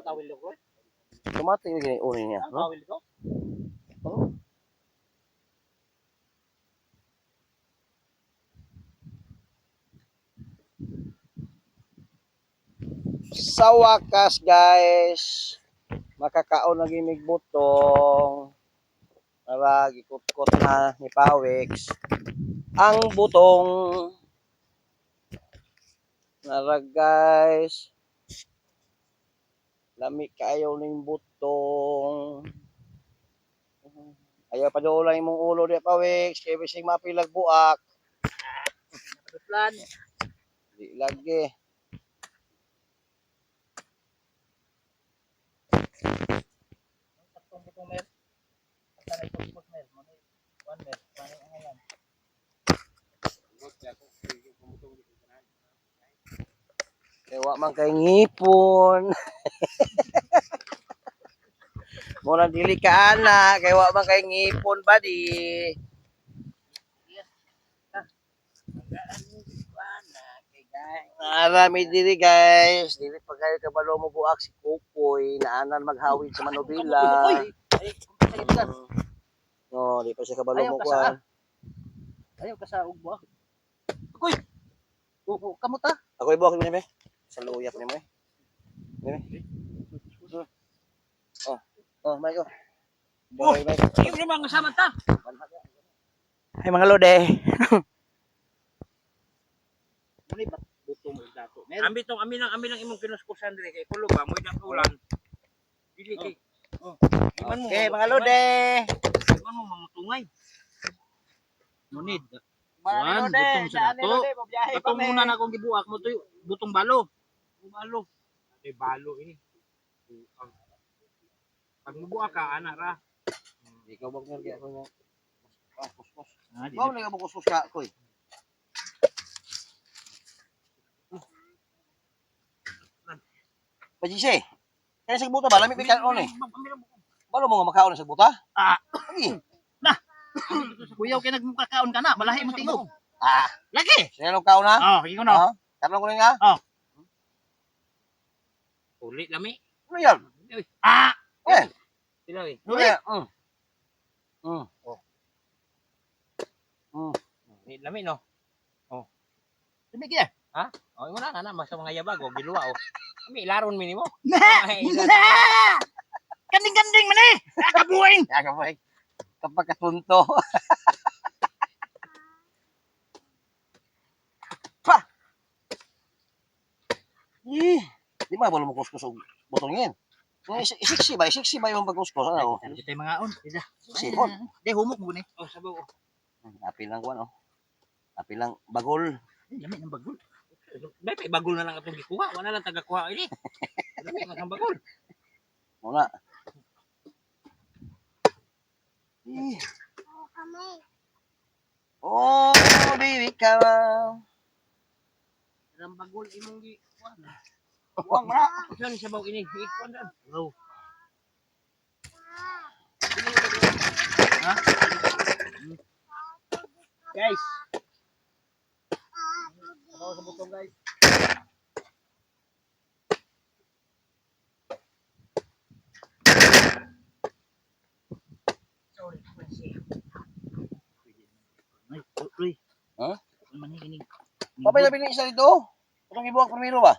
kawil ko. Tumati yung gini uri niya, no? Kawil ko. Oh. Sa wakas guys, makakaon na gimig butong. Para gikot-kot na ni Pawix. Ang butong nara guys. Lami kayo ning butong. Ayaw pa doon lang imong ulo di Pawix. Kaya bising mapilag buak. Plan. Di lagi. Tatlong butong mer. Tatlong butong mer. One mer. Ano ang alam? Kaya man kay ngipon. Muna dili ka ana, kay wa man kay ngipon ba di. Marami diri guys. Dili pa kayo kabalo mo buak si Kukoy na anan maghawid sa Manobila. No, di pa siya kabalo mo kuan. Ayaw ka sa ugbo. Kuy. Kamuta? Ako ibuak ni me. Sa luyap ni me. Ni. Oh, may ko. Oh, yung limang kasama ta. Ay mga lode. Muni ba butong mo dato? Ambi tong ami lang imong kinuskusan diri kay kulo ba mo idang ulan. Dili kay. Oh. Iman mo. Okay, mga lode. Iman mo mamutungay. Munid. Mga lode, sa dato. Atong muna na akong gibuak mo to butong balo. Balo. Ay balo ini. Pag mubuak ka ana ra. Ikaw bang ngerti ako nga. Kuskus. Ah, di. Wow, na mo kuskus ka ko. Pajise. Kaya sa buta ba lami pa kaon eh. Balo mo nga makaon sa buta? Ah, Lagi. na. Kuyaw kay nagmukakaon ka na, malahi mo tingog. Ah, Lagi. sinalo kaon na? Oh, ikaw na. Karno ko nga. Uli lami. Ano yan? Ah. Eh. Sila eh. Uli. Lami no. Oh. Lami kaya. Ha? Oh, imo na kana masa mga yabag og giluwa oh. Lami laron mi nimo. Kanding-kanding man eh. Kabuing. Kabuing. Kapag katunto. Pa. Di ba balo mo kuskus og butong yan? Siksi ba yung pagkuskus ano? Kita mga on, ida. Sipon. Di humok mo ni. Oh, sabaw. Api lang kuan oh. Api lang bagol. Lami ng bagol. Dai bagol na lang atong gikuha, wala lang taga-kuha ini. Lami ng bagol. Muna. Oh, baby ka. Ang bagol imong gikuha. Wang na. Saan sabaw ini? Ikuan dan. Oh. Ha? Guys. Sabaw sa butong guys. Sorry, ay, uy. Ha? Ano ni kining? Papay na isa dito. Kung ibuak primero ba?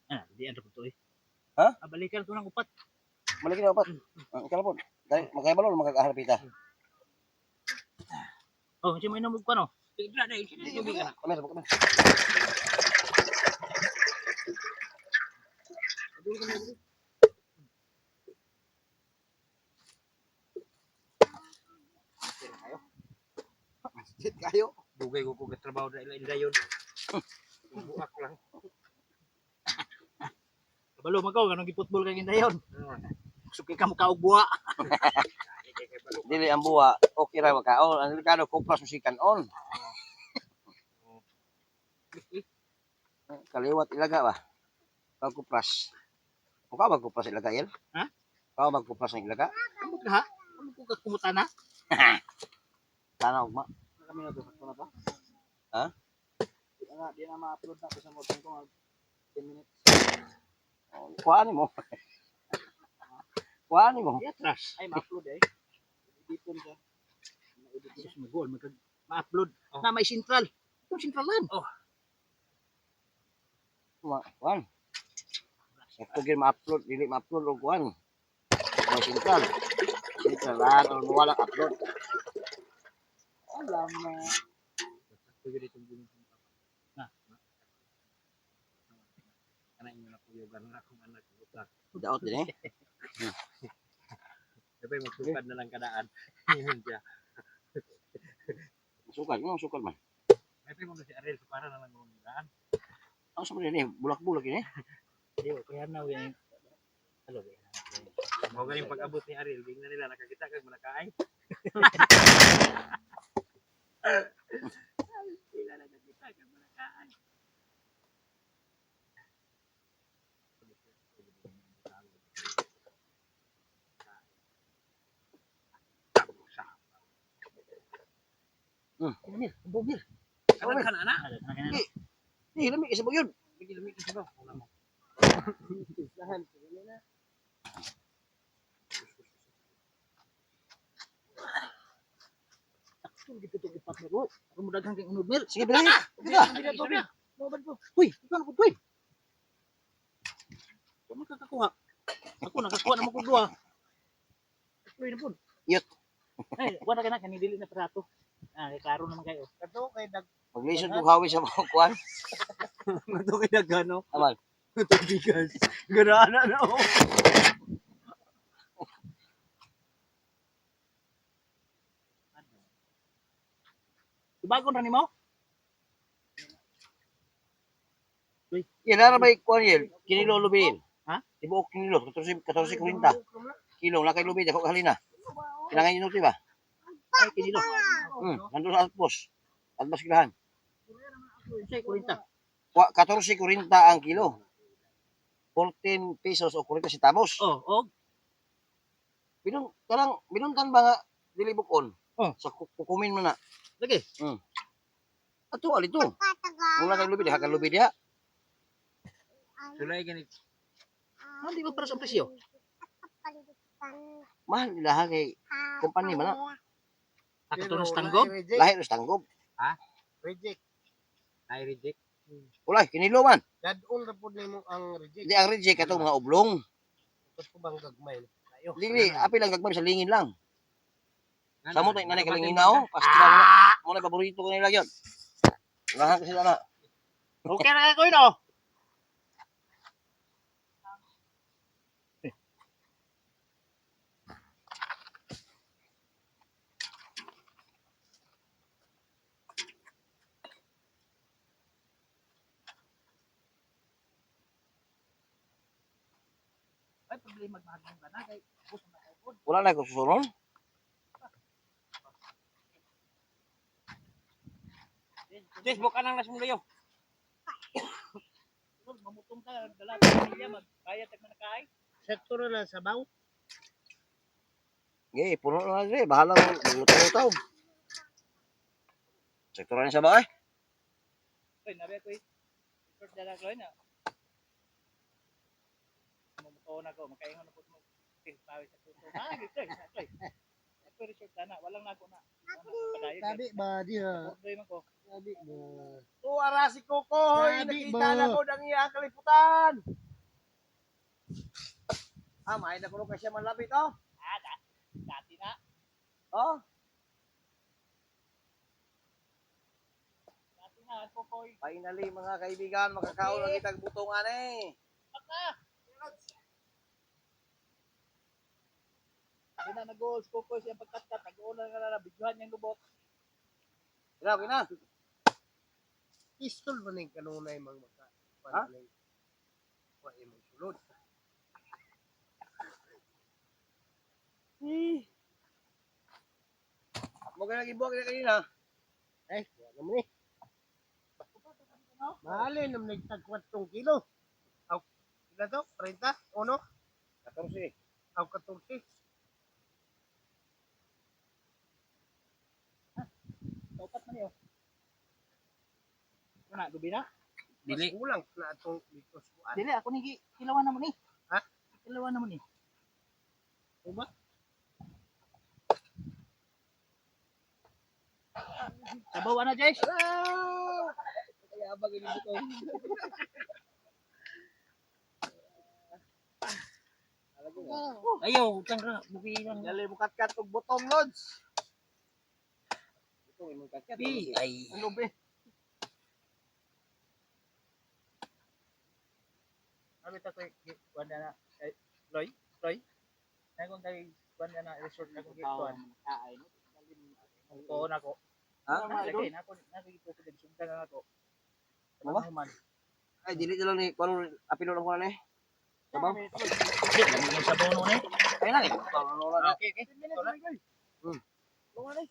Ah, di ano to eh. Ha? Balikan ko ng upat. Malaki na upat. Kalapon. Dahil magkaibalol magkakaharapita. Oh, si mo inumog pa no. Tigla na, hindi ka na. Kami, kami. Masjid kayo. Dugay ko kung trabaho na ila yun. Buak lang. Kabalo magaw, kanong giputbol kang indayon. Suki ka mo kaog buwa. Dili ang buwa, okay ra makaon. Ang delikado kupras musikan on. Kaliwat ilaga ba? Pag kupras. Mukha magkupras ilaga yan? Ha? Mukha magkupras ng ilaga? Kamot ka ha? Kamot ko kakumuta na? Sana ugma. Kami na doon na ba? Ha? Di na ma-upload na ko sa motor ko 10 minutes. Kuhaan mo. kuan mo. Atras. Ay, ma-upload eh. Editon ka. Sus, mag-goal. Ma-upload. Na may central. Itong centralan. Oh. Kuan. Sakto gyud ma-upload, dili ma-upload og kuan. May sentral. Sentral lahat ang wala upload. Alam na. Sakto gyud itong ginoo. Na. Kana inyo na puyogan na akong anak butak. Daot din eh. Sabay magsukad na lang kadaan. Yun siya. Sukad man. May mo na si Ariel sa para na lang gumagandaan. Ang sa ni bulak-bulak ini. Di kaya na yan. Hello. Mo galing pag-abot ni Ariel, ging na nila nakakita kag manakaay. Sila nakakita kag manakaay. Bumir. Kanan kana na. Ni lami kasi yun. Bigil mi kasi ba? Wala mo. Lahan sige na. Sakto dito to upat mo. Ako mo daghang kay unod mil. Sige bili. Sige. Mobad ko. Huy, ikaw na pud. Kung makakakuha. Ako nakakuha na mo kung duha. Tuloy na pud. Yut. Ay, wala ka na kanidili na prato. Kay klaro naman kayo. Kato kay dag Maglisod ko hawi sa mga kuan. Kato kay dagano. Amal. Kato bigas. Ganaana na oh. Bagon ra nimo? Yan na may kuan yun. Kinilo lubiin. Ha? Tibuok kinilo. 14 kurinta. Kilo na kay lubi ako halina. Kailangan yun ba? Ay kinilo. Nandun sa Alpos. Alpos kilahan. Say 40. 14 kurinta ang kilo. 14 pesos o 40 centavos. Oh. Binuntan ba nga dili bukon? Oh. Sa kukumin mo na. Lagi. Ato alito. Mula kay lubi diha kay lubi diha. Sulay ganit. Hindi ba para sa presyo? Mahal nila kay kumpanya man na. Ako to nas tanggob. Lahi nos tanggob. Ha? Reject. Ay reject. Ulay kinilo man. Dadol ra pud nimo ang reject. Di ang reject katong mga oblong. Ito ko bang gagmay? Ayo. Dili api lang gagmay sa lingin lang. Samo tay nanay kalingin na oh. Pasta mo na paborito ko nila yon. Lahat kasi na. Okay na ko ino. Ay problema maghagong ka na kay gusto na kay pod. Wala na ko susuron. Facebook anang nas mo kayo. Mamutong ka dala sa pamilya magbayad tag manakaay. Sektor na sa baw. Ge, puno na dire. Bahala mo lutaw-lutaw. Sektoran sa ba eh? Oy, nabi ko short dala ko na. Mamuto na ko, makaingon na pud mo. Pawi sa puso. Gito. Ako short dana, walang nako na. Tabi ba diha? Order man ko. Tabi ba? Tuara si Kokoy. Sabi Nakita ba? na ko ng iyang kaliputan. May na ko kasi malapit oh. Dati na. Oh. Dati na Kokoy. Finally mga kaibigan, makakaon na kitag butongan eh. Baka. Di na nag-goals Kokoy siya pagkat-kat. Nag-goal na bigyan niyang lubot. Grabe na. Pistol ba ning kanunay mga maka? Ha? Wa imong sulod. Mo ka nagibuak na kanina. Ay, wa naman eh. Mahalin naman nagtag 4 kilo. Aw, ila to? 30? Uno? 14. Aw, 14. Dapat man yun. Ano, dubi na? Dili. Mas ulang na atong dito suan. Dili, ako ni kilawan naman eh. Ha? Kilawan naman eh. Diba? Sabaw na, Jess. Kaya abang ini butong. Ayaw, utang ka. Buki lang. Dali mo kat-kat og butong, Lods. Butong imong kakat. Bi, ay. Ano be? Ano ito kay wanda na kay Loy? Loy? Nagong kay wanda na resort na kung gituan. Ko na ko. Ha? Lagi na ko ito ko din sugdan na ako. Ano ba? Man. Ay dili na lang ni kuno apilo lang ko na ni. Sabaw. Di, lamigin sa bono ni. Kaya na ni. Tawon na. Okay, okay. Hmm. Lungan ni.